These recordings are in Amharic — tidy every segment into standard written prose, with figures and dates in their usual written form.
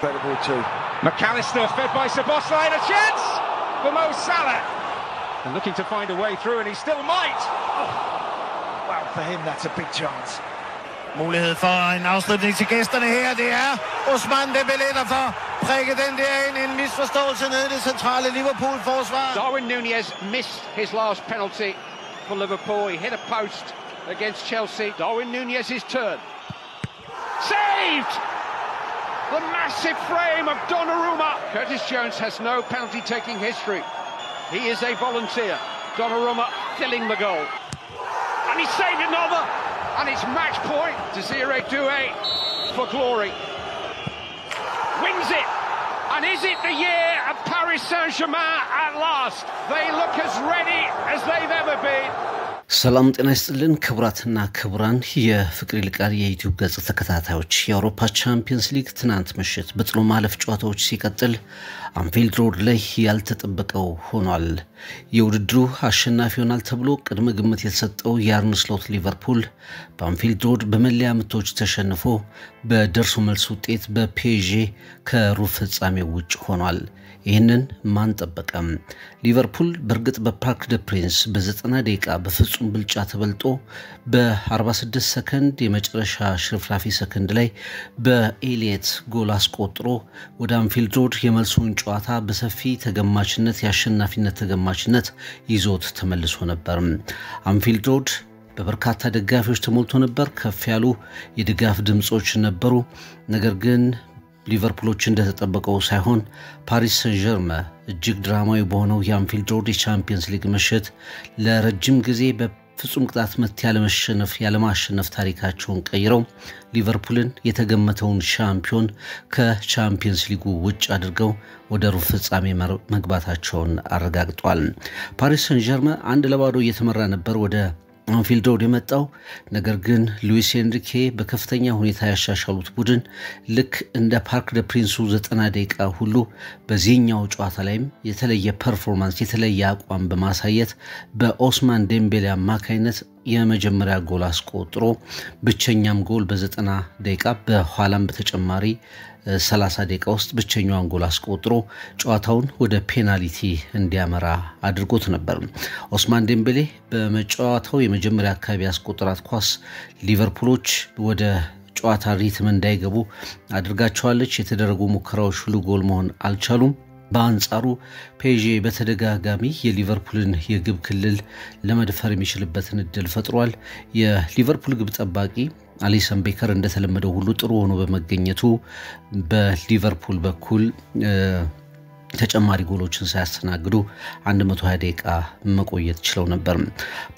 incredible too. McAllister fed by Szoboszlai, a chance for Mo Salah. And looking to find a way through, and he still might. Oh. Well, for him, that's a big chance. Mulighed for en afslutning til gæsterne her. Det er Ousmane Dembélé, der får prikket den der ind. En misforståelse nede i det centrale Liverpool-forsvar. Darwin Núñez missed his last penalty for Liverpool. He hit a post against Chelsea. Darwin Núñez's turn. Saved! The massive frame of Donnarumma. Curtis Jones has no penalty-taking history. He is a volunteer. Donnarumma filling the goal. And he saved another. And it's match point. Désiré Doué for glory. Wins it. And is it the year of Paris Saint-Germain at last? They look as ready as they've ever been. ሰላም ጤና ይስጥልን ክቡራትና ክቡራን የፍቅር ይልቃል የዩቲዩብ ገጽ ተከታታዮች የአውሮፓ ቻምፒየንስ ሊግ ትናንት ምሽት በጥሎ ማለፍ ጨዋታዎች ሲቀጥል አንፊልድ ሮድ ላይ ያልተጠበቀው ሆኗል የውድድሩ አሸናፊ ሆናል ተብሎ ቅድመ ግምት የተሰጠው የአርነ ስሎት ሊቨርፑል በአንፊልድ ሮድ በመለያ ምቶች ተሸንፎ በደርሶ መልስ ውጤት በፒኤስጂ ከሩብ ፍጻሜው ውጭ ሆኗል ይህንን ማን ጠበቀም ሊቨርፑል በርግጥ በፓርክ ደ ፕሪንስ በ90 ደቂቃ በፍጹም ብልጫ ተበልጦ በ46 ሰከንድ የመጨረሻ ሽርፍራፊ ሰከንድ ላይ በኤሊየት ጎል አስቆጥሮ ወደ አንፊልድ ሮድ የመልሱን ጨዋታ በሰፊ ተገማችነት ያሸናፊነት ተገማችነት ይዞት ተመልሶ ነበር አንፊልድ ሮድ በበርካታ ደጋፊዎች ተሞልቶ ነበር ከፍ ያሉ የድጋፍ ድምጾች ነበሩ ነገር ግን ሊቨርፑሎች እንደተጠበቀው ሳይሆን ፓሪስ ሰን-ዠርመን እጅግ ድራማዊ በሆነው የአንፊልድ ሮድ የቻምፒየንስ ሊግ ምሽት ለረጅም ጊዜ በፍጹም ቅጣት ምት ያለማሸነፍ ታሪካቸውን ቀይረው ሊቨርፑልን የተገመተውን ሻምፒዮን ከቻምፒየንስ ሊጉ ውጭ አድርገው ወደ ሩብ ፍጻሜ መግባታቸውን አረጋግጧል ፓሪስ ሰን-ዠርመን 1-0 እየተመራ ነበር ወደ አንፊልድ ሮድ የመጣው ነገር ግን ሉዊስ ኤንሪኬ በከፍተኛ ሁኔታ ያሻሻሉት ቡድን ልክ እንደ ፓርክ ደ ፕሪንሱ 90 ደቂቃ ሁሉ በዚህኛው ጨዋታ ላይም የተለየ ፐርፎርማንስ የተለየ አቋም በማሳየት በኦስማን ዴምቤሌ አማካይነት የመጀመሪያ ጎል አስቆጥሮ ብቸኛም ጎል በ90 ደቂቃ በኋላም በተጨማሪ 30 ደቂቃ ውስጥ ብቸኛውን ጎል አስቆጥሮ ጨዋታውን ወደ ፔናልቲ እንዲያመራ አድርጎት ነበር ኦስማን ዴምቤሌ በመጫወታው የመጀመሪያ አካባቢ ያስቆጠራት ኳስ ሊቨርፑሎች ወደ ጨዋታ ሪትም እንዳይገቡ አድርጋቸዋለች የተደረጉ ሙከራዎች ሁሉ ጎል መሆን አልቻሉም በአንጻሩ ፒኤስጂ በተደጋጋሚ የሊቨርፑልን የግብ ክልል ለመድፈር የሚችልበትን እድል ፈጥሯል የሊቨርፑል ግብ ጠባቂ አሊሰን ቤከር እንደተለመደው ሁሉ ጥሩ ሆኖ በመገኘቱ በሊቨርፑል በኩል ተጨማሪ ጎሎችን ሳያስተናግዱ 120 ደቂቃ መቆየት ችለው ነበር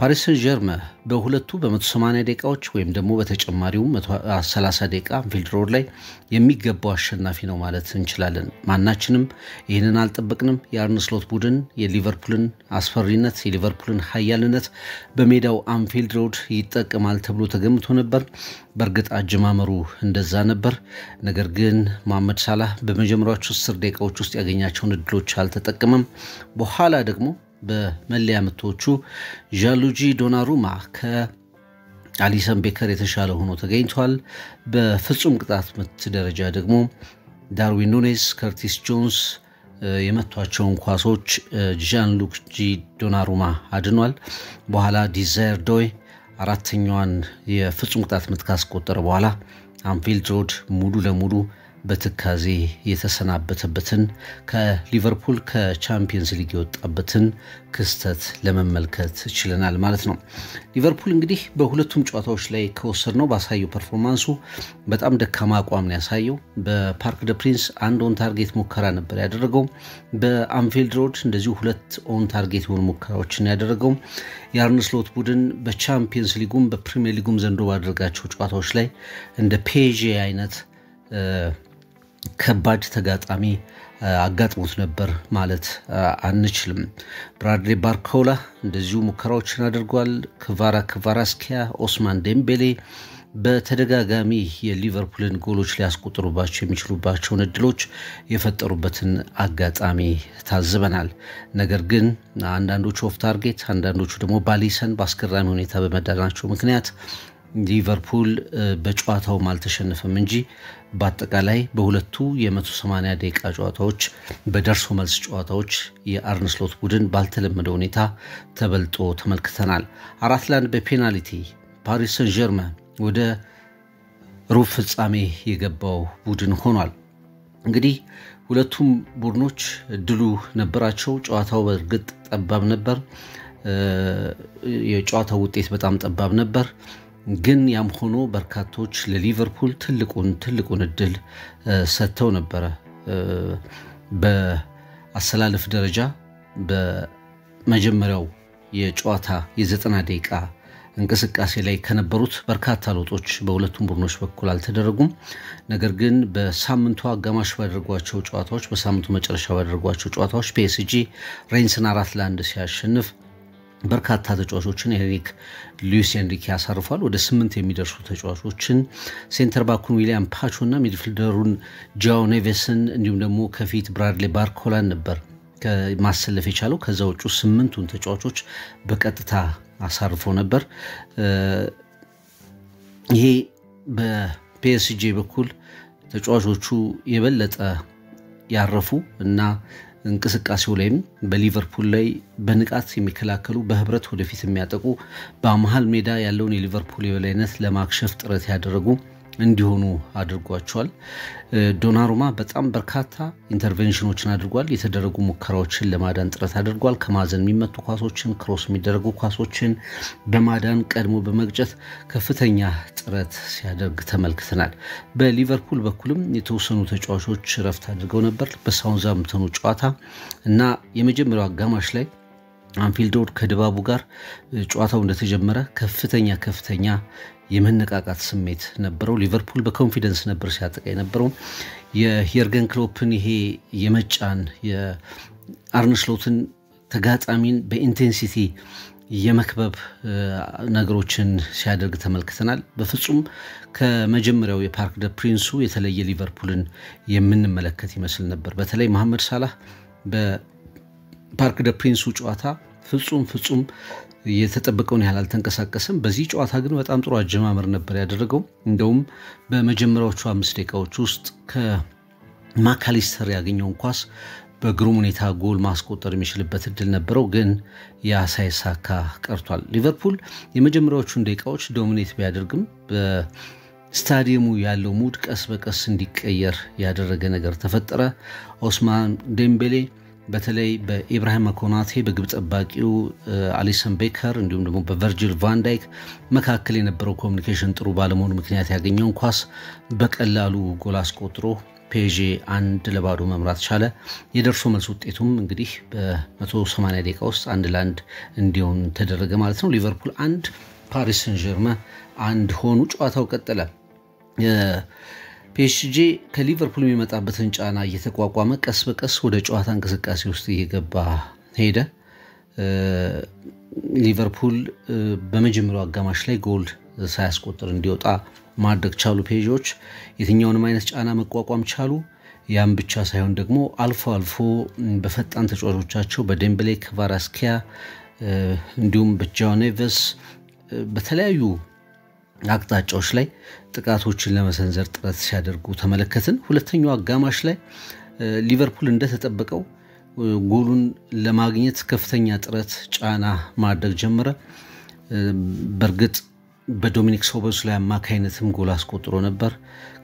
ፓሪስ ሰን-ዠርመን በሁለቱ በ180 ደቂቃዎች ወይም ደግሞ በተጨማሪው 130 ደቂቃ አንፊልድ ሮድ ላይ የሚገባው አሸናፊ ነው ማለት እንችላለን ማናችንም ይሄንን አልጠበቅንም የአርነ ስሎት ቡድን የሊቨርፑልን አስፈሪነት የሊቨርፑልን ኃያልነት በሜዳው አንፊልድ ሮድ ይጠቀማል ተብሎ ተገምቶ ነበር በርግጥ አጀማመሩ እንደዛ ነበር ነገር ግን መሐመድ ሳላህ በመጀመሪያዎቹ 10 ደቂቃዎች ውስጥ ያገኛቸውን እድሎች አልተጠቀመም በኋላ ደግሞ በመለያ ምቶቹ ዣንሉጂ ዶናሩማ ከአሊሰን ቤከር የተሻለ ሆኖ ተገኝቷል በፍጹም ቅጣት ምት ደረጃ ደግሞ ዳርዊን ኑኔዝ ከርቲስ ጆንስ የመቷቸውን ኳሶች ዣንሉጂ ዶናሩማ አድኗል በኋላ ዲዛይር ዶይ አራተኛዋን የፍጹም ቅጣት ምት ካስቆጠረ በኋላ አንፊልድ ሮድ ሙሉ ለሙሉ በትካዜ የተሰናበተበትን ከሊቨርፑል ከቻምፒየንስ ሊግ የወጣበትን ክስተት ለመመልከት ችለናል ማለት ነው ሊቨርፑል እንግዲህ በሁለቱም ጨዋታዎች ላይ ከወሰድነው ባሳየው ፐርፎርማንሱ በጣም ደካማ አቋም ነው ያሳየው በፓርክ ደ ፕሪንስ አንድ ኦን ታርጌት ሙከራ ነበር ያደረገው በአንፊልድ ሮድ እንደዚሁ ሁለት ኦን ታርጌት የሆኑ ሙከራዎችን ያደረገው የአርነ ስሎት ቡድን በቻምፒየንስ ሊጉም በፕሪሚየር ሊጉም ዘንድሮ ባደረጋቸው ጨዋታዎች ላይ እንደ ፒኤስጂ አይነት ከባድ ተጋጣሚ አጋጥሞት ነበር ማለት አንችልም ብራድሊ ባርኮላ እንደዚሁ ሙከራዎችን አድርጓል ክቫራስኪያ ኦስማን ዴምቤሌ በተደጋጋሚ የሊቨርፑልን ጎሎች ሊያስቆጥሩባቸው የሚችሉባቸውን እድሎች የፈጠሩበትን አጋጣሚ ታዝበናል ነገር ግን አንዳንዶቹ ኦፍ ታርጌት አንዳንዶቹ ደግሞ ባሊሰን በአስገራሚ ሁኔታ በመዳናቸው ምክንያት ሊቨርፑል በጨዋታው አልተሸነፈም እንጂ በአጠቃላይ በሁለቱ የ180 ደቂቃ ጨዋታዎች በደርሶ መልስ ጨዋታዎች የአርነ ስሎት ቡድን ባልተለመደ ሁኔታ ተበልጦ ተመልክተናል። 4-1 በፔናልቲ ፓሪስ ሰን ዠርመን ወደ ሩብ ፍጻሜ የገባው ቡድን ሆኗል። እንግዲህ ሁለቱም ቡድኖች ድሉ ነበራቸው። ጨዋታው በእርግጥ ጠባብ ነበር። የጨዋታው ውጤት በጣም ጠባብ ነበር። ግን ያም ሆኖ በርካቶች ለሊቨርፑል ትልቁን እድል ሰጥተው ነበር። በአሰላለፍ ደረጃ በመጀመሪያው የጨዋታ የ90 ደቂቃ እንቅስቃሴ ላይ ከነበሩት በርካታ ለውጦች በሁለቱም ቡድኖች በኩል አልተደረጉም። ነገር ግን በሳምንቱ አጋማሽ ባደረጓቸው ጨዋታዎች በሳምንቱ መጨረሻ ባደረጓቸው ጨዋታዎች ፒኤስጂ ሬንስን 4-1 ሲያሸንፍ በርካታ ተጫዋቾችን ሉዊስ ኤንሪኬ ያሳርፏል። ወደ 8 የሚደርሱ ተጫዋቾችን ሴንተር ባኩን ዊሊያም ፓቾና ሚድፊልደሩን ጃኦ ኔቬስን እንዲሁም ደግሞ ከፊት ብራድሊ ባርኮላን ነበር ማሰለፍ የቻለው። ከዛ ውጪ 8ቱን ተጫዋቾች በቀጥታ አሳርፎ ነበር። ይሄ በፒኤስጂ በኩል ተጫዋቾቹ የበለጠ ያረፉ እና እንቅስቃሴው ላይም በሊቨርፑል ላይ በንቃት የሚከላከሉ በህብረት ወደፊት የሚያጠቁ በመሃል ሜዳ ያለውን የሊቨርፑል የበላይነት ለማክሸፍ ጥረት ያደረጉ እንዲሆኑ አድርጓቸዋል። ዶናሩማ በጣም በርካታ ኢንተርቬንሽኖችን አድርጓል። የተደረጉ ሙከራዎችን ለማዳን ጥረት አድርጓል። ከማዘን የሚመቱ ኳሶችን፣ ክሮስ የሚደረጉ ኳሶችን በማዳን ቀድሞ በመግጨት ከፍተኛ ጥረት ሲያደርግ ተመልክተናል። በሊቨርፑል በኩልም የተወሰኑ ተጫዋቾች ረፍት አድርገው ነበር በሳውዛምፕተኑ ጨዋታ እና የመጀመሪያው አጋማሽ ላይ አንፊልድ ሮድ ከድባቡ ጋር ጨዋታው እንደተጀመረ ከፍተኛ የመነቃቃት ስሜት ነበረው። ሊቨርፑል በኮንፊደንስ ነበር ሲያጠቃ የነበረው። የየርገን ክሎፕን ይሄ የመጫን የአርነ ስሎትን ተጋጣሚን በኢንቴንሲቲ የመክበብ ነገሮችን ሲያደርግ ተመልክተናል። በፍጹም ከመጀመሪያው የፓርክ ደ ፕሪንሱ የተለየ ሊቨርፑልን የምንመለከት ይመስል ነበር። በተለይ መሐመድ ሳላህ በፓርክ ደ ፕሪንሱ ጨዋታ ፍጹም የተጠበቀውን ያህል አልተንቀሳቀሰም። በዚህ ጨዋታ ግን በጣም ጥሩ አጀማመር ነበር ያደረገው። እንደውም በመጀመሪያዎቹ 5 ደቂቃዎች ውስጥ ከማካሊስተር ያገኘውን ኳስ በግሩም ሁኔታ ጎል ማስቆጠር የሚችልበት እድል ነበረው፣ ግን ያ ሳይሳካ ቀርቷል። ሊቨርፑል የመጀመሪያዎቹን ደቂቃዎች ዶሚኔት ቢያደርግም በስታዲየሙ ያለው ሙድ ቀስ በቀስ እንዲቀየር ያደረገ ነገር ተፈጠረ። ኦስማን ዴምቤሌ በተለይ በኢብራሂም ኮናቴ በግብ ጠባቂው አሊሰን ቤከር እንዲሁም ደግሞ በቨርጂል ቫን ዳይክ መካከል የነበረው ኮሙኒኬሽን ጥሩ ባለመሆኑ ምክንያት ያገኘውን ኳስ በቀላሉ ጎል አስቆጥሮ ፔዤ 1-0 መምራት ቻለ። የደርሶ መልስ ውጤቱም እንግዲህ በ180 ደቂቃ ውስጥ 1-1 እንዲሆን ተደረገ ማለት ነው። ሊቨርፑል 1 ፓሪስ ሰን ዠርመን 1 ሆኑ። ጨዋታው ቀጠለ። ፒኤስጂ ከሊቨርፑል የሚመጣበትን ጫና እየተቋቋመ ቀስ በቀስ ወደ ጨዋታ እንቅስቃሴ ውስጥ እየገባ ሄደ። ሊቨርፑል በመጀመሪያው አጋማሽ ላይ ጎል ሳያስቆጥር እንዲወጣ ማድረግ ቻሉ። ፔጆች የትኛውንም አይነት ጫና መቋቋም ቻሉ። ያም ብቻ ሳይሆን ደግሞ አልፎ በፈጣን ተጫዋቾቻቸው በዴምቤሌ፣ ክቫራትስኬሊያ እንዲሁም በጃኦ ኔቬስ በተለያዩ አቅጣጫዎች ላይ ጥቃቶችን ለመሰንዘር ጥረት ሲያደርጉ ተመለከትን። ሁለተኛው አጋማሽ ላይ ሊቨርፑል እንደተጠበቀው ጎሉን ለማግኘት ከፍተኛ ጥረት ጫና ማድረግ ጀመረ። በእርግጥ በዶሚኒክ ሶቦስላይ አማካይነትም ጎል አስቆጥሮ ነበር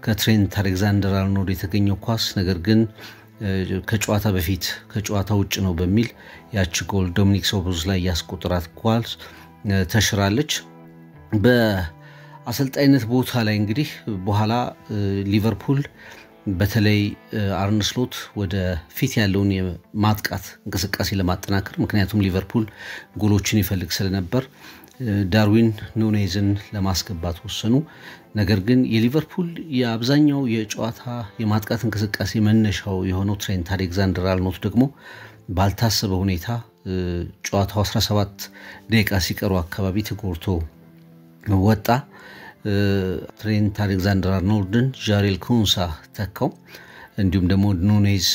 ከትሬንት አሌክዛንደር-አርኖልድ የተገኘው ኳስ። ነገር ግን ከጨዋታ በፊት ከጨዋታ ውጭ ነው በሚል ያቺ ጎል ዶሚኒክ ሶቦስላይ ያስቆጠራት ኳስ ተሽራለች። በአሰልጣኝነት ቦታ ላይ እንግዲህ በኋላ ሊቨርፑል በተለይ አርነ ስሎት ወደ ፊት ያለውን የማጥቃት እንቅስቃሴ ለማጠናከር ምክንያቱም ሊቨርፑል ጎሎችን ይፈልግ ስለነበር ዳርዊን ኑኔዝን ለማስገባት ወሰኑ። ነገር ግን የሊቨርፑል የአብዛኛው የጨዋታ የማጥቃት እንቅስቃሴ መነሻው የሆነው ትሬንት አሌክዛንደር-አርኖልድ ደግሞ ባልታሰበ ሁኔታ ጨዋታው 17 ደቂቃ ሲቀሩ አካባቢ ተጎድቶ ወጣ። ትሬንት አሌክዛንደር-አርኖልድን ጃሬል ኮንሳ ተካው። እንዲሁም ደግሞ ኑኔዝ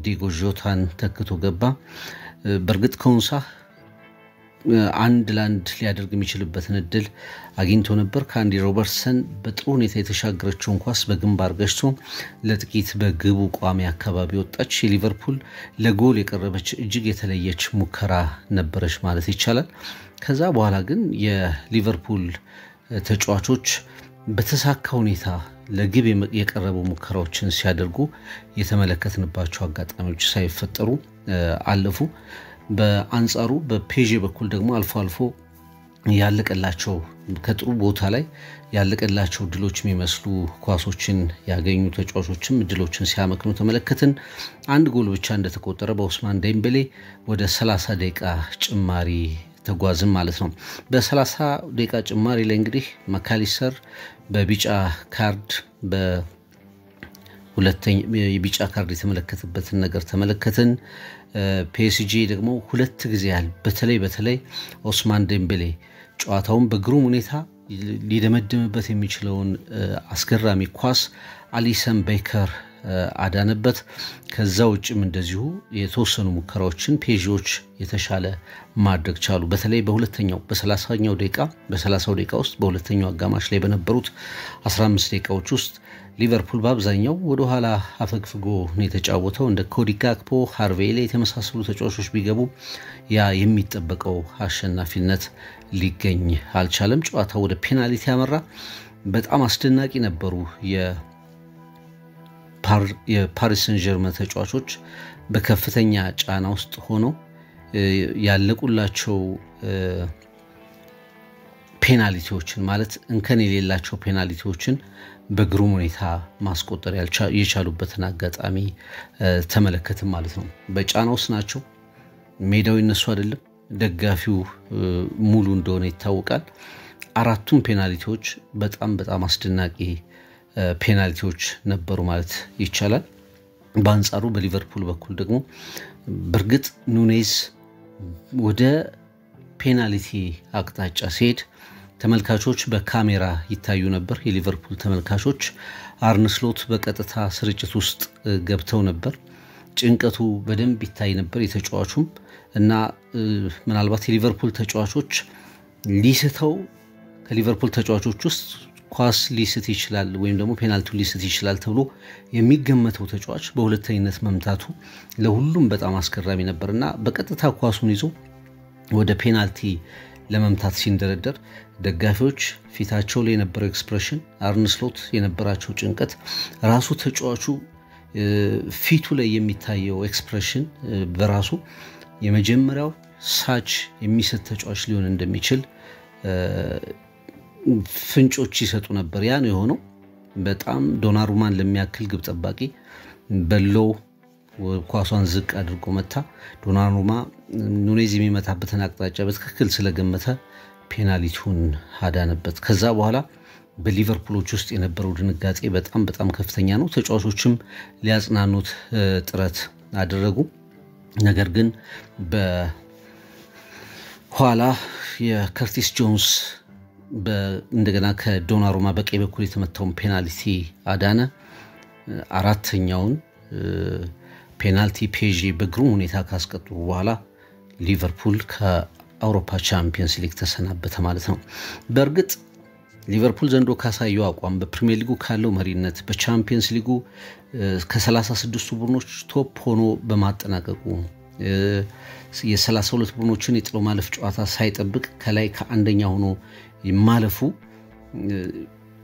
ዲጎ ጆታን ተክቶ ገባ። በእርግጥ ኮንሳ አንድ ላንድ ሊያደርግ የሚችልበትን እድል አግኝቶ ነበር። ካንዲ ሮበርትሰን በጥሩ ሁኔታ የተሻገረችውን ኳስ በግንባር ገጭቶ ለጥቂት በግቡ ቋሚ አካባቢ ወጣች። የሊቨርፑል ለጎል የቀረበች እጅግ የተለየች ሙከራ ነበረች ማለት ይቻላል። ከዛ በኋላ ግን የሊቨርፑል ተጫዋቾች በተሳካ ሁኔታ ለግብ የቀረቡ ሙከራዎችን ሲያደርጉ የተመለከትንባቸው አጋጣሚዎች ሳይፈጠሩ አለፉ። በአንጻሩ በፔዤ በኩል ደግሞ አልፎ አልፎ ያለቀላቸው ከጥሩ ቦታ ላይ ያለቀላቸው ድሎች የሚመስሉ ኳሶችን ያገኙ ተጫዋቾችም ድሎችን ሲያመክኑ ተመለከትን። አንድ ጎል ብቻ እንደተቆጠረ በኡስማን ዴምቤሌ ወደ 30 ደቂቃ ጭማሪ ተጓዝን ማለት ነው። በ30 ደቂቃ ጭማሪ ላይ እንግዲህ ማካሊስተር በቢጫ ካርድ በሁለተኛ የቢጫ ካርድ የተመለከተበትን ነገር ተመለከትን። ፒኤስጂ ደግሞ ሁለት ጊዜ ያህል በተለይ ኡስማን ዴምቤሌ ጨዋታውን በግሩም ሁኔታ ሊደመድምበት የሚችለውን አስገራሚ ኳስ አሊሰን ቤከር አዳነበት። ከዛ ውጭም እንደዚሁ የተወሰኑ ሙከራዎችን ፔጂዎች የተሻለ ማድረግ ቻሉ። በተለይ በ30ኛው ደቂቃ ውስጥ በሁለተኛው አጋማሽ ላይ በነበሩት 15 ደቂቃዎች ውስጥ ሊቨርፑል በአብዛኛው ወደ ኋላ አፈግፍጎ ነው የተጫወተው። እንደ ኮዲ ጋክፖ፣ ሃርቬ ኤሊዮት የተመሳሰሉ ተጫዋቾች ቢገቡ ያ የሚጠበቀው አሸናፊነት ሊገኝ አልቻለም። ጨዋታው ወደ ፔናልቲ ያመራ። በጣም አስደናቂ ነበሩ የፓሪስ ሰን ዠርመን ተጫዋቾች በከፍተኛ ጫና ውስጥ ሆነው ያለቁላቸው ፔናልቲዎችን ማለት እንከን የሌላቸው ፔናልቲዎችን በግሩም ሁኔታ ማስቆጠር የቻሉበትን አጋጣሚ ተመለከትን ማለት ነው። በጫና ውስጥ ናቸው። ሜዳው እነሱ አይደለም፣ ደጋፊው ሙሉ እንደሆነ ይታወቃል። አራቱም ፔናልቲዎች በጣም አስደናቂ ፔናልቲዎች ነበሩ ማለት ይቻላል። በአንጻሩ በሊቨርፑል በኩል ደግሞ በርግጥ ኑኔዝ ወደ ፔናልቲ አቅጣጫ ሲሄድ ተመልካቾች በካሜራ ይታዩ ነበር። የሊቨርፑል ተመልካቾች አርነ ስሎት በቀጥታ ስርጭት ውስጥ ገብተው ነበር። ጭንቀቱ በደንብ ይታይ ነበር የተጫዋቹም እና ምናልባት የሊቨርፑል ተጫዋቾች ሊስተው ከሊቨርፑል ተጫዋቾች ውስጥ ኳስ ሊስት ይችላል ወይም ደግሞ ፔናልቲ ሊስት ይችላል ተብሎ የሚገመተው ተጫዋች በሁለተኝነት መምታቱ ለሁሉም በጣም አስገራሚ ነበርና በቀጥታ ኳሱን ይዞ ወደ ፔናልቲ ለመምታት ሲንደረደር ደጋፊዎች ፊታቸው ላይ የነበረው ኤክስፕሬሽን፣ አርነ ስሎት የነበራቸው ጭንቀት፣ ራሱ ተጫዋቹ ፊቱ ላይ የሚታየው ኤክስፕሬሽን በራሱ የመጀመሪያው ሳች የሚሰጥ ተጫዋች ሊሆን እንደሚችል ፍንጮች ይሰጡ ነበር። ያ ነው የሆነው። በጣም ዶናሩማን ለሚያክል ግብ ጠባቂ በሎው ኳሷን ዝቅ አድርጎ መታ። ዶናሩማ ኑኔዝ የሚመታበትን አቅጣጫ በትክክል ስለገመተ ፔናልቲውን አዳነበት። ከዛ በኋላ በሊቨርፑሎች ውስጥ የነበረው ድንጋጤ በጣም ከፍተኛ ነው። ተጫዋቾችም ሊያጽናኑት ጥረት አደረጉ። ነገር ግን በኋላ የከርቲስ ጆንስ እንደገና ከዶናሩማ በቀኝ በኩል የተመታውን ፔናልቲ አዳነ። አራተኛውን ፔናልቲ ፔዤ በግሩም ሁኔታ ካስቀጡ በኋላ ሊቨርፑል ከአውሮፓ ቻምፒየንስ ሊግ ተሰናበተ ማለት ነው። በእርግጥ ሊቨርፑል ዘንድሮ ካሳየው አቋም በፕሪሚየር ሊጉ ካለው መሪነት በቻምፒየንስ ሊጉ ከ36 ቡድኖች ቶፕ ሆኖ በማጠናቀቁ የ32 ቡድኖችን የጥሎ ማለፍ ጨዋታ ሳይጠብቅ ከላይ ከአንደኛ ሆኖ ማለፉ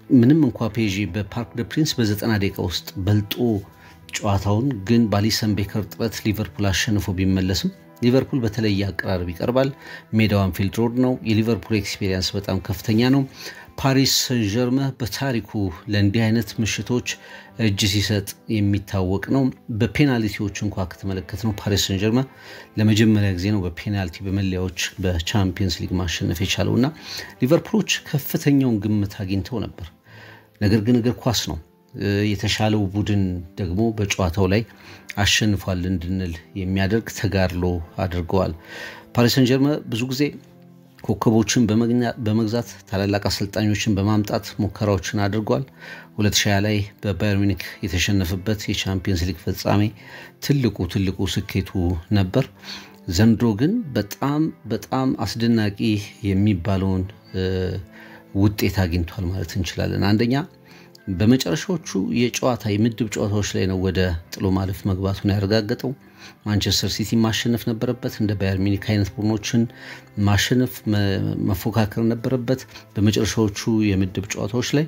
ምንም እንኳን ፔዤ በፓርክ ደ ፕሪንስ በ90 ደቂቃ ውስጥ በልጦ ጨዋታውን ግን በአሊሰን ቤከር ጥረት ሊቨርፑል አሸንፎ ቢመለስም ሊቨርፑል በተለየ አቀራረብ ይቀርባል። ሜዳው አንፊልድ ሮድ ነው። የሊቨርፑል ኤክስፒሪየንስ በጣም ከፍተኛ ነው። ፓሪስ ሰን ዠርመን በታሪኩ ለእንዲህ አይነት ምሽቶች እጅ ሲሰጥ የሚታወቅ ነው። በፔናልቲዎች እንኳን ከተመለከትነው ፓሪስ ሰን ዠርመን ለመጀመሪያ ጊዜ ነው በፔናልቲ በመለያዎች በቻምፒየንስ ሊግ ማሸነፍ የቻለውና ሊቨርፑሎች ከፍተኛውን ግምት አግኝተው ነበር። ነገር ግን እግር ኳስ ነው። የተሻለው ቡድን ደግሞ በጨዋታው ላይ አሸንፏል እንድንል የሚያደርግ ተጋድሎ አድርገዋል። ፓሪስ ሰን ዠርመን ብዙ ጊዜ ኮከቦችን በመግዛት ታላላቅ አሰልጣኞችን በማምጣት ሙከራዎችን አድርጓል። 2020 ላይ በባየር ሙኒክ የተሸነፈበት የቻምፒየንስ ሊግ ፍጻሜ ትልቁ ስኬቱ ነበር። ዘንድሮ ግን በጣም አስደናቂ የሚባለውን ውጤት አግኝቷል ማለት እንችላለን። አንደኛ በመጨረሻዎቹ የምድብ ጨዋታዎች ላይ ነው ወደ ጥሎ ማለፍ መግባቱን ያረጋገጠው። ማንቸስተር ሲቲ ማሸነፍ ነበረበት፣ እንደ ባየር ሚኒክ አይነት ቡድኖችን ማሸነፍ መፎካከር ነበረበት በመጨረሻዎቹ የምድብ ጨዋታዎች ላይ።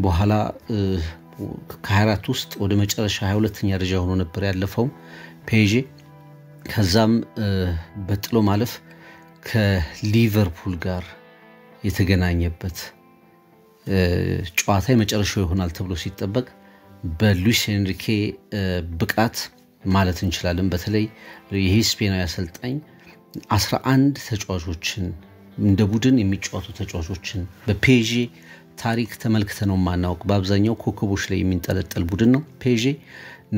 በኋላ ከ24 ውስጥ ወደ መጨረሻ 22ኛ ደረጃ ሆኖ ነበር ያለፈው ፔዤ። ከዛም በጥሎ ማለፍ ከሊቨርፑል ጋር የተገናኘበት ጨዋታ የመጨረሻው ይሆናል ተብሎ ሲጠበቅ በሉዊስ ኤንሪኬ ብቃት ማለት እንችላለን። በተለይ ይሄ ስፔናዊ አሰልጣኝ 11 ተጫዋቾችን እንደ ቡድን የሚጫወቱ ተጫዋቾችን በፔዤ ታሪክ ተመልክተነው ማናውቅ፣ በአብዛኛው ኮከቦች ላይ የሚንጠለጠል ቡድን ነው ፔዤ።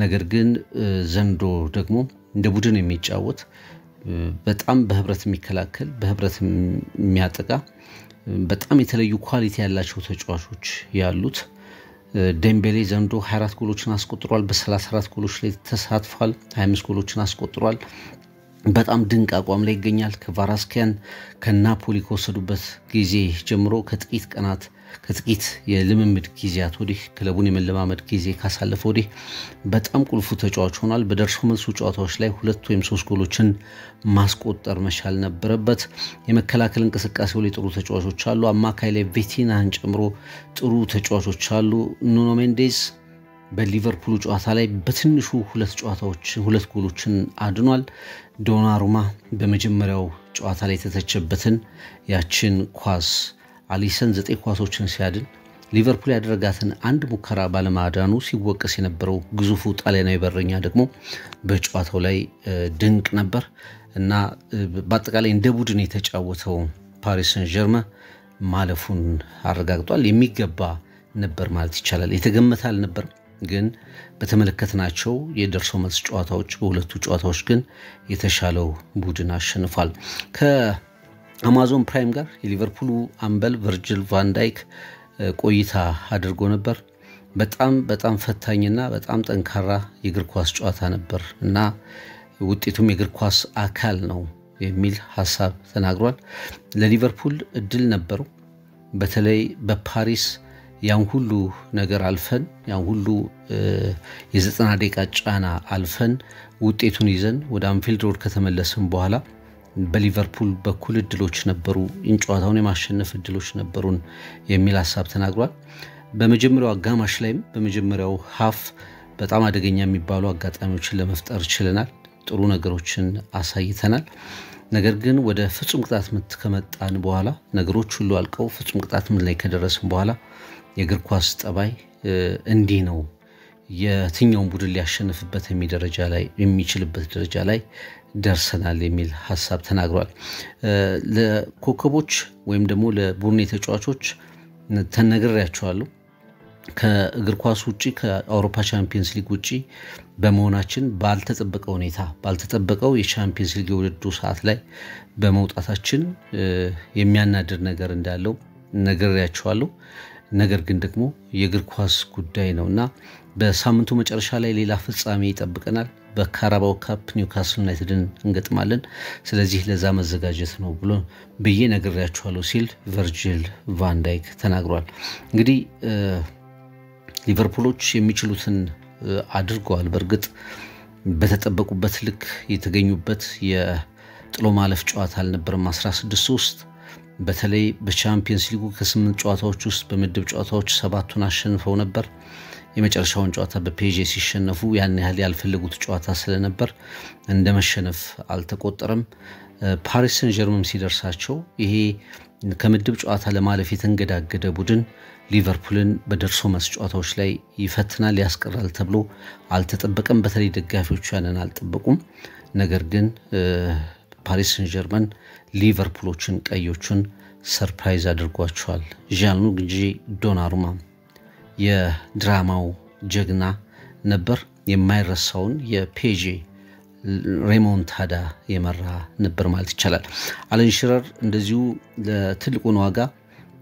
ነገር ግን ዘንድሮ ደግሞ እንደ ቡድን የሚጫወት በጣም በህብረት የሚከላከል በህብረት የሚያጠቃ በጣም የተለዩ ኳሊቲ ያላቸው ተጫዋቾች ያሉት ዴምቤሌ ዘንድሮ 24 ጎሎችን አስቆጥሯል። በ34 ጎሎች ላይ ተሳትፏል። 25 ጎሎችን አስቆጥሯል። በጣም ድንቅ አቋም ላይ ይገኛል። ከቫራስኪያን ከናፖሊ ከወሰዱበት ጊዜ ጀምሮ ከጥቂት የልምምድ ጊዜያት ወዲህ ክለቡን የመለማመድ ጊዜ ካሳለፈ ወዲህ በጣም ቁልፉ ተጫዋች ሆኗል። በደርሶ መልሱ ጨዋታዎች ላይ 2 ወይም 3 ጎሎችን ማስቆጠር መቻል ነበረበት። የመከላከል እንቅስቃሴው ላይ ጥሩ ተጫዋቾች አሉ። አማካይ ላይ ቬቲናን ጨምሮ ጥሩ ተጫዋቾች አሉ። ኑኖ ሜንዴዝ በሊቨርፑል ጨዋታ ላይ በትንሹ 2 ጎሎችን አድኗል። ዶናሩማ በመጀመሪያው ጨዋታ ላይ የተተቸበትን ያችን ኳስ አሊሰን 9 ኳሶችን ሲያድን ሊቨርፑል ያደረጋትን አንድ ሙከራ ባለማዳኑ ሲወቀስ የነበረው ግዙፉ ጣሊያናዊ በረኛ ደግሞ በጨዋታው ላይ ድንቅ ነበር እና በአጠቃላይ እንደ ቡድን የተጫወተው ፓሪስ ሰን ዠርመን ማለፉን አረጋግጧል። የሚገባ ነበር ማለት ይቻላል። የተገመተ አልነበር፣ ግን በተመለከትናቸው የደርሶ መልስ ጨዋታዎች በሁለቱ ጨዋታዎች ግን የተሻለው ቡድን አሸንፏል። ከአማዞን ፕራይም ጋር የሊቨርፑሉ አምበል ቨርጂል ቫን ዳይክ ቆይታ አድርጎ ነበር። በጣም ፈታኝና በጣም ጠንካራ የእግር ኳስ ጨዋታ ነበር እና ውጤቱም የእግር ኳስ አካል ነው የሚል ሐሳብ ተናግሯል። ለሊቨርፑል እድል ነበረው። በተለይ በፓሪስ ያን ሁሉ ነገር አልፈን ያን ሁሉ የ90 ደቂቃ ጫና አልፈን ውጤቱን ይዘን ወደ አንፊልድ ሮድ ከተመለስን በኋላ በሊቨርፑል በኩል እድሎች ነበሩ፣ ጨዋታውን የማሸነፍ እድሎች ነበሩን የሚል ሐሳብ ተናግሯል። በመጀመሪያው አጋማሽ ላይም በመጀመሪያው ሃፍ በጣም አደገኛ የሚባሉ አጋጣሚዎችን ለመፍጠር ችለናል። ጥሩ ነገሮችን አሳይተናል። ነገር ግን ወደ ፍጹም ቅጣት ምት ከመጣን በኋላ ነገሮች ሁሉ አልቀው ፍጹም ቅጣት ምት ላይ ከደረስን በኋላ የእግር ኳስ ጠባይ እንዲህ ነው፣ የትኛውን ቡድን ሊያሸንፍበት የሚችልበት ደረጃ ላይ ደርሰናል የሚል ሐሳብ ተናግሯል። ለኮከቦች ወይም ደግሞ ለቡድን ተጫዋቾች ተነግሬያቸዋለሁ። ከእግር ኳስ ውጪ ከአውሮፓ ቻምፒየንስ ሊግ ውጪ በመሆናችን ባልተጠበቀው የቻምፒየንስ ሊግ የውድድሩ ሰዓት ላይ በመውጣታችን የሚያናድር ነገር እንዳለው ነግሬያቸዋለሁ። ነገር ግን ደግሞ የእግር ኳስ ጉዳይ ነውና በሳምንቱ መጨረሻ ላይ ሌላ ፍጻሜ ይጠብቀናል። በካራባኦ ካፕ ኒውካስል ዩናይትድን እንገጥማለን። ስለዚህ ለዛ መዘጋጀት ነው ብዬ ነግሬያቸዋለሁ ሲል ቨርጂል ቫን ዳይክ ተናግሯል። እንግዲህ ሊቨርፑሎች የሚችሉትን አድርገዋል። በእርግጥ በተጠበቁበት ልክ የተገኙበት የጥሎ ማለፍ ጨዋታ አልነበረም። 16-3 በተለይ በቻምፒየንስ ሊጉ ከ8 ጨዋታዎች ውስጥ በምድብ ጨዋታዎች 7ቱን አሸንፈው ነበር። የመጨረሻውን ጨዋታ በፔዤ ሲሸነፉ ያን ያህል ያልፈለጉት ጨዋታ ስለነበር እንደመሸነፍ አልተቆጠረም። ፓሪስ ሰን ዠርመን ሲደርሳቸው ይሄ ከምድብ ጨዋታ ለማለፍ የተንገዳገደ ቡድን ሊቨርፑልን በደርሶ መልስ ጨዋታዎች ላይ ይፈትናል ያስቀራል ተብሎ አልተጠበቀም። በተለይ ደጋፊዎቹ ያንን አልጠበቁም። ነገር ግን ፓሪስ ሰን ዠርመን ሊቨርፑሎችን ቀዮቹን ሰርፕራይዝ አድርጓቸዋል። ዣንሉጂ ዶናሩማ የድራማው ጀግና ነበር። የማይረሳውን የፔዤ ሬሞንታዳ የመራ ነበር ማለት ይቻላል። አለን ሽረር እንደዚሁ ለትልቁን ዋጋ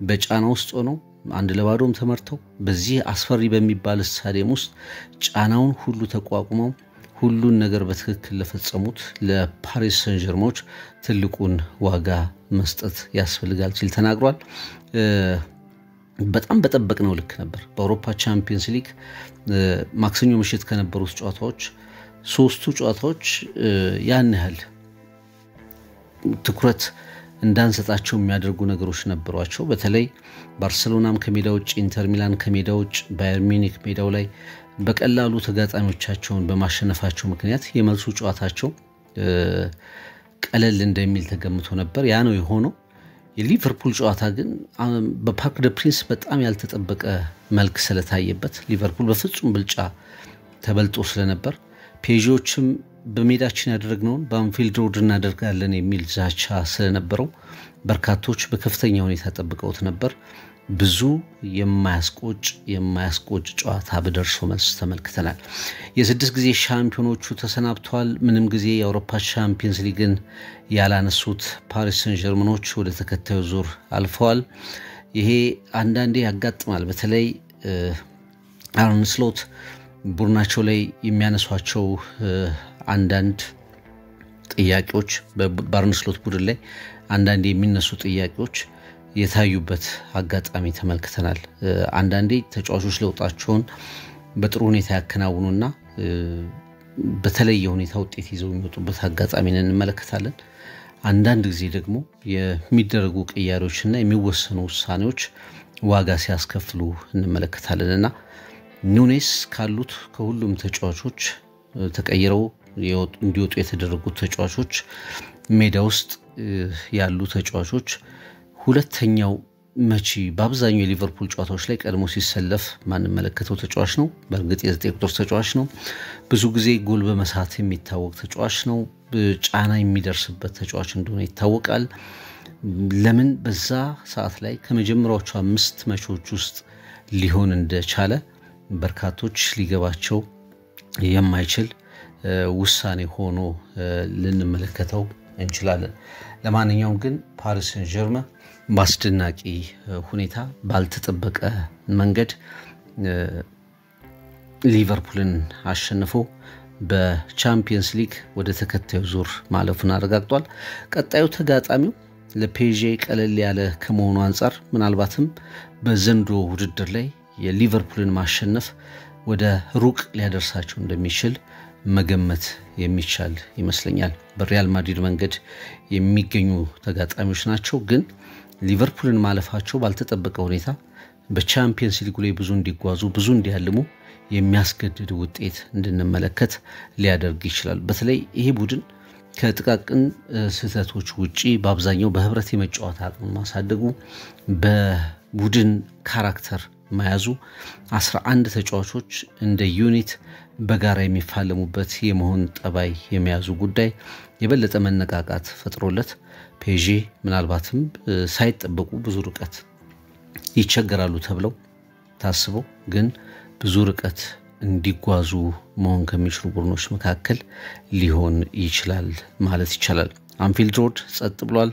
በጫና ውስጥ ሆነው 1-0 ተመርተው በዚህ አስፈሪ በሚባል ስታዲየም ውስጥ ጫናውን ሁሉ ተቋቁመው ሁሉን ነገር በትክክል ለፈጸሙት ለፓሪስ ሰን ጀርሞች ትልቁን ዋጋ መስጠት ያስፈልጋል ሲል ተናግሯል። በጣም በጠበቅነው ልክ ነበር። በአውሮፓ ቻምፒየንስ ሊግ ማክሰኞ ምሽት ከነበሩት ጨዋታዎች ሶስቱ ጨዋታዎች ያን ያህል ትኩረት እንዳንሰጣቸው የሚያደርጉ ነገሮች ነበሯቸው። በተለይ ባርሴሎናም ከሜዳው ውጭ፣ ኢንተር ሚላን ከሜዳው ውጭ፣ ባየር ሚኒክ ሜዳው ላይ በቀላሉ ተጋጣሚዎቻቸውን በማሸነፋቸው ምክንያት የመልሱ ጨዋታቸው ቀለል እንደሚል ተገምቶ ነበር። ያ ነው የሆነው። የሊቨርፑል ጨዋታ ግን በፓርክ ደ ፕሪንስ በጣም ያልተጠበቀ መልክ ስለታየበት ሊቨርፑል በፍጹም ብልጫ ተበልጦ ስለነበር ፔጂዎችም በሜዳችን ያደረግነውን በአንፊልድ ሮድ እናደርጋለን የሚል ዛቻ ስለነበረው በርካቶች በከፍተኛ ሁኔታ ተጠብቀውት ነበር። ብዙ የማያስቆጭ ጨዋታ በደርሶ መልስ ተመልክተናል። የስድስት ጊዜ ሻምፒዮኖቹ ተሰናብተዋል። ምንም ጊዜ የአውሮፓ ቻምፒየንስ ሊግን ያላነሱት ፓሪስ ሰን ጀርመኖች ወደ ተከታዩ ዙር አልፈዋል። ይሄ አንዳንዴ ያጋጥማል። በተለይ አርነ ስሎት ቡድናቸው ላይ የሚያነሷቸው አንዳንድ ጥያቄዎች በአርነ ስሎት ቡድን ላይ አንዳንዴ የሚነሱ ጥያቄዎች የታዩበት አጋጣሚ ተመልክተናል። አንዳንዴ ተጫዋቾች ለውጣቸውን በጥሩ ሁኔታ ያከናውኑና በተለየ ሁኔታ ውጤት ይዘው የሚወጡበት አጋጣሚን እንመለከታለን። አንዳንድ ጊዜ ደግሞ የሚደረጉ ቅያሬዎችና የሚወሰኑ ውሳኔዎች ዋጋ ሲያስከፍሉ እንመለከታለንና ኑኔስ ካሉት ከሁሉም ተጫዋቾች ተቀይረው እንዲወጡ የተደረጉት ተጫዋቾች ሜዳ ውስጥ ያሉ ተጫዋቾች ሁለተኛው መቺ በአብዛኛው የሊቨርፑል ጨዋታዎች ላይ ቀድሞ ሲሰለፍ ማንመለከተው ተጫዋች ነው። በእርግጥ የ9 ቁጥር ተጫዋች ነው። ብዙ ጊዜ ጎል በመሳት የሚታወቅ ተጫዋች ነው። ጫና የሚደርስበት ተጫዋች እንደሆነ ይታወቃል። ለምን በዛ ሰዓት ላይ ከመጀመሪያዎቹ 5 መቾች ውስጥ ሊሆን እንደቻለ በርካቶች ሊገባቸው የማይችል ውሳኔ ሆኖ ልንመለከተው እንችላለን። ለማንኛውም ግን ፓሪስ ሰን ጀርመን በአስደናቂ ሁኔታ ባልተጠበቀ መንገድ ሊቨርፑልን አሸንፎ በቻምፒየንስ ሊግ ወደ ተከታዩ ዙር ማለፉን አረጋግጧል። ቀጣዩ ተጋጣሚው ለፔዤ ቀለል ያለ ከመሆኑ አንፃር ምናልባትም በዘንድሮ ውድድር ላይ የሊቨርፑልን ማሸነፍ ወደ ሩቅ ሊያደርሳቸው እንደሚችል መገመት የሚቻል ይመስለኛል። በሪያል ማድሪድ መንገድ የሚገኙ ተጋጣሚዎች ናቸው። ግን ሊቨርፑልን ማለፋቸው ባልተጠበቀ ሁኔታ በቻምፒየንስ ሊግ ላይ ብዙ እንዲጓዙ ብዙ እንዲያልሙ የሚያስገድድ ውጤት እንድንመለከት ሊያደርግ ይችላል። በተለይ ይሄ ቡድን ከጥቃቅን ስህተቶች ውጪ በአብዛኛው በህብረት የመጫወት አቅም ማሳደጉ በቡድን ካራክተር መያዙ 11 ተጫዋቾች እንደ ዩኒት በጋራ የሚፋለሙበት የመሆን ጠባይ የሚያዙ ጉዳይ የበለጠ መነቃቃት ፈጥሮለት ፔዤ ምናልባትም ሳይጠበቁ ብዙ ርቀት ይቸገራሉ ተብለው ታስበው ግን ብዙ ርቀት እንዲጓዙ መሆን ከሚችሉ ቡድኖች መካከል ሊሆን ይችላል ማለት ይቻላል። አንፊልድ ሮድ ጸጥ ብሏል።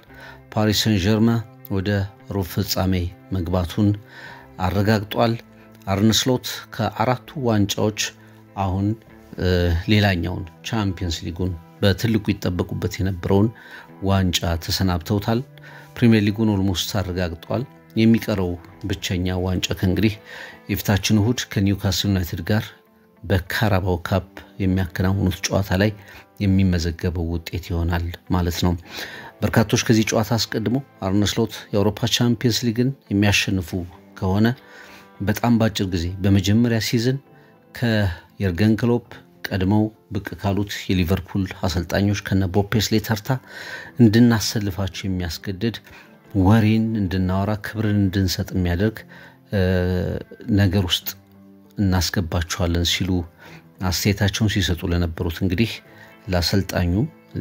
ፓሪስ ሰን ጀርመን ወደ ሩብ ፍጻሜ መግባቱን አረጋግጧል። አርነ ስሎት ከአራቱ ዋንጫዎች አሁን ሌላኛውን ቻምፒየንስ ሊጉን በትልቁ ይጠበቁበት የነበረውን ዋንጫ ተሰናብተውታል። ፕሪሚየር ሊጉን ኦልሞስት አረጋግጧል። የሚቀረው ብቸኛ ዋንጫ ከእንግዲህ የፊታችን እሁድ ከኒውካስል ዩናይትድ ጋር በካራባው ካፕ የሚያከናውኑት ጨዋታ ላይ የሚመዘገበው ውጤት ይሆናል ማለት ነው። በርካቶች ከዚህ ጨዋታ አስቀድሞ አርነ ስሎት የአውሮፓ ቻምፒየንስ ሊግን የሚያሸንፉ ከሆነ በጣም ባጭር ጊዜ በመጀመሪያ ሲዝን ከየርገን ክሎፕ ቀድመው ብቅ ካሉት የሊቨርፑል አሰልጣኞች ከነ ቦብ ፔስሌ ተርታ እንድናሰልፋቸው የሚያስገድድ ወሬን እንድናወራ ክብርን እንድንሰጥ የሚያደርግ ነገር ውስጥ እናስገባቸዋለን ሲሉ አስተያየታቸውን ሲሰጡ ለነበሩት እንግዲህ ለአሰልጣኙ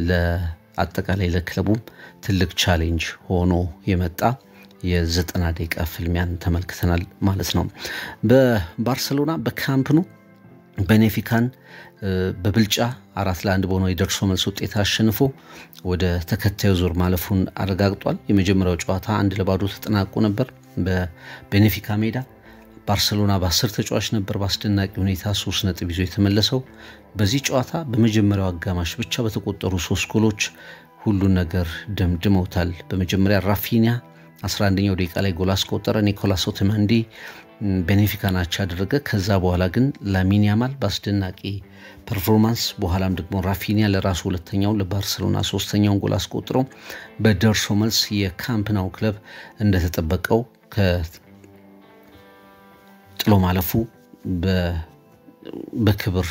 ለአጠቃላይ ለክለቡም ትልቅ ቻሌንጅ ሆኖ የመጣ የ90 ደቂቃ ፍልሚያን ተመልክተናል ማለት ነው። በባርሴሎና በካምፕ ኑ ቤኔፊካን በብልጫ 4-1 በሆነው የደርሶ መልስ ውጤት አሸንፎ ወደ ተከታዩ ዙር ማለፉን አረጋግጧል። የመጀመሪያው ጨዋታ 1-0 ተጠናቆ ነበር በቤኔፊካ ሜዳ። ባርሴሎና በ10 ተጫዋች ነበር በአስደናቂ ሁኔታ 3 ነጥብ ይዞ የተመለሰው። በዚህ ጨዋታ በመጀመሪያው አጋማሽ ብቻ በተቆጠሩ 3 ጎሎች ሁሉን ነገር ደምድመውታል። በመጀመሪያ ራፊኒያ 11ኛው ደቂቃ ላይ ጎል አስቆጠረ። ኒኮላስ ኦታሜንዲ ቤኔፊካን አቻ አደረገ። ከዛ በኋላ ግን ላሚን ያማል በአስደናቂ ፐርፎርማንስ በኋላም ደግሞ ራፊኒያ ለራሱ ሁለተኛው ለባርሴሎና ሶስተኛውን ጎል አስቆጥሮ በደርሶ መልስ የካምፕ ናው ክለብ እንደተጠበቀው ከጥሎ ማለፉ በክብር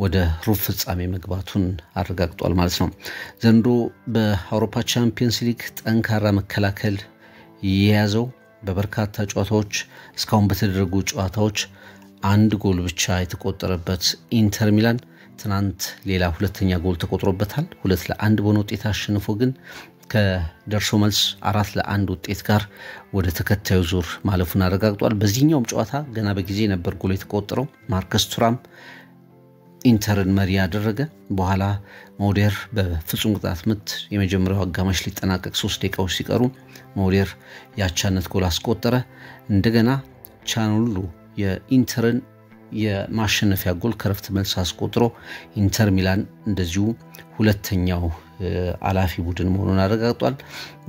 ወደ ሩብ ፍጻሜ መግባቱን አረጋግጧል ማለት ነው። ዘንድሮ በአውሮፓ ቻምፒየንስ ሊግ ጠንካራ መከላከል የያዘው በበርካታ ጨዋታዎች እስካሁን በተደረጉ ጨዋታዎች አንድ ጎል ብቻ የተቆጠረበት ኢንተር ሚላን ትናንት ሌላ ሁለተኛ ጎል ተቆጥሮበታል። 2-1 በሆነ ውጤት አሸንፎ ግን ከደርሶ መልስ 4-1 ውጤት ጋር ወደ ተከታዩ ዙር ማለፉን አረጋግጧል። በዚህኛውም ጨዋታ ገና በጊዜ ነበር ጎል የተቆጠረው። ማርከስ ቱራም ኢንተርን መሪ ያደረገ። በኋላ ሞዴር በፍጹም ቅጣት ምት የመጀመሪያው አጋማሽ ሊጠናቀቅ 3 ደቂቃዎች ሲቀሩ ሞዴር ያቻነት ጎል አስቆጠረ። እንደገና ቻኑሉ የኢንተርን የማሸነፊያ ጎል ከረፍት መልስ አስቆጥሮ ኢንተር ሚላን እንደዚሁ ሁለተኛው አላፊ ቡድን መሆኑን አረጋግጧል።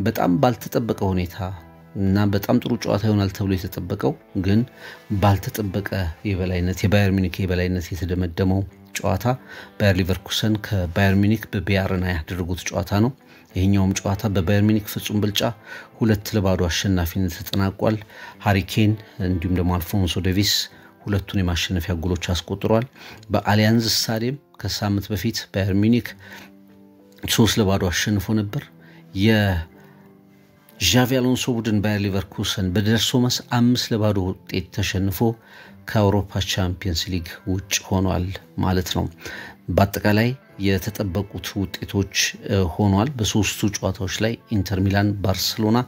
በጣም ባልተጠበቀ ሁኔታ እና በጣም ጥሩ ጨዋታ ይሆናል ተብሎ የተጠበቀው ግን ባልተጠበቀ የበላይነት የባየር ሚኒክ የበላይነት የተደመደመው ጨዋታ ባየር ሊቨርኩሰን ከባየር ሚኒክ በቢያርና ያደረጉት ጨዋታ ነው። ይሄኛውም ጨዋታ በባየር ሚኒክ ፍጹም ብልጫ 2-0 አሸናፊነት ተጠናቋል። ሃሪኬን እንዲሁም ደግሞ አልፎንሶ ዴቪስ ሁለቱን የማሸነፊያ ጎሎች አስቆጥሯል። በአሊያንዝ ስታዲየም ከሳምንት በፊት ባየር ሚኒክ 3-0 አሸንፎ ነበር። የዣቪ አሎንሶ ቡድን ባየር ሊቨርኩሰን በደርሶ መልስ 5-0 ውጤት ተሸንፎ ከአውሮፓ ቻምፒየንስ ሊግ ውጭ ሆኗል ማለት ነው። በአጠቃላይ የተጠበቁት ውጤቶች ሆኗል። በሶስቱ ጨዋታዎች ላይ ኢንተር ሚላን፣ ባርሴሎና፣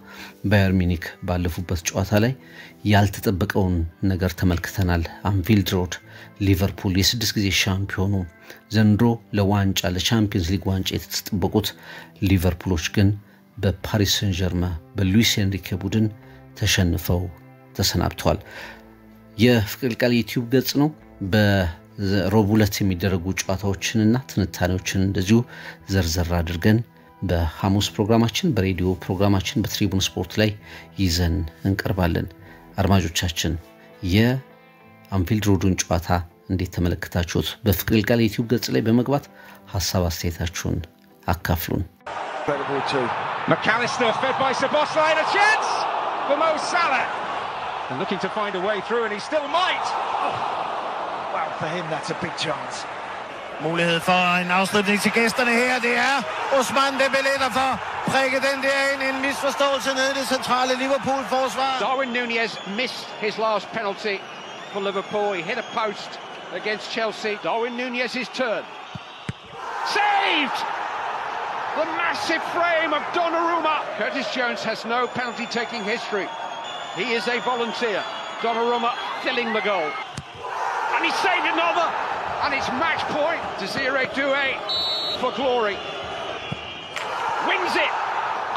ባየር ሚኒክ ባለፉበት ጨዋታ ላይ ያልተጠበቀውን ነገር ተመልክተናል። አንፊልድ ሮድ ሊቨርፑል የ6 ጊዜ ሻምፒዮኑ ዘንድሮ ለዋንጫ ለቻምፒየንስ ሊግ ዋንጫ የተጠበቁት ሊቨርፑሎች ግን በፓሪስ ሰን ዠርመን በሉዊስ ኤንሪኬ ቡድን ተሸንፈው ተሰናብተዋል። የፍቅር ቃል ዩቲዩብ ገጽ ነው። በሮብ ዕለት የሚደረጉ ጨዋታዎችንና ትንታኔዎችን እንደዚሁ ዘርዘር አድርገን በሐሙስ ፕሮግራማችን በሬዲዮ ፕሮግራማችን በትሪቡን ስፖርት ላይ ይዘን እንቀርባለን። አድማጮቻችን የአንፊልድ ሮድን ጨዋታ እንዴት ተመለከታችሁት? በፍቅር ቃል ዩቲዩብ ገጽ ላይ በመግባት ሐሳብ አስተያየታችሁን አካፍሉን። McAllister fed by Szoboszlai, a chance for Mo Salah. And looking to find a way through, and he still might. Well, for him, that's a big chance. Mulighed for en afslutning til gæsterne her. Det er Ousmane Dembélé, der får prikket den der ind. En misforståelse nede i det centrale Liverpool-forsvar. Darwin Núñez missed his last penalty for Liverpool. He hit a post against Chelsea. Darwin Núñez's turn. Saved! The massive frame of Donnarumma. Curtis Jones has no penalty-taking history. He is a volunteer. Donnarumma filling the goal. And he saved another. And it's match point. Désiré Doué for glory. Wins it.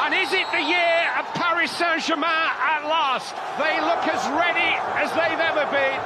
And is it the year of Paris Saint-Germain at last? They look as ready as they've ever been.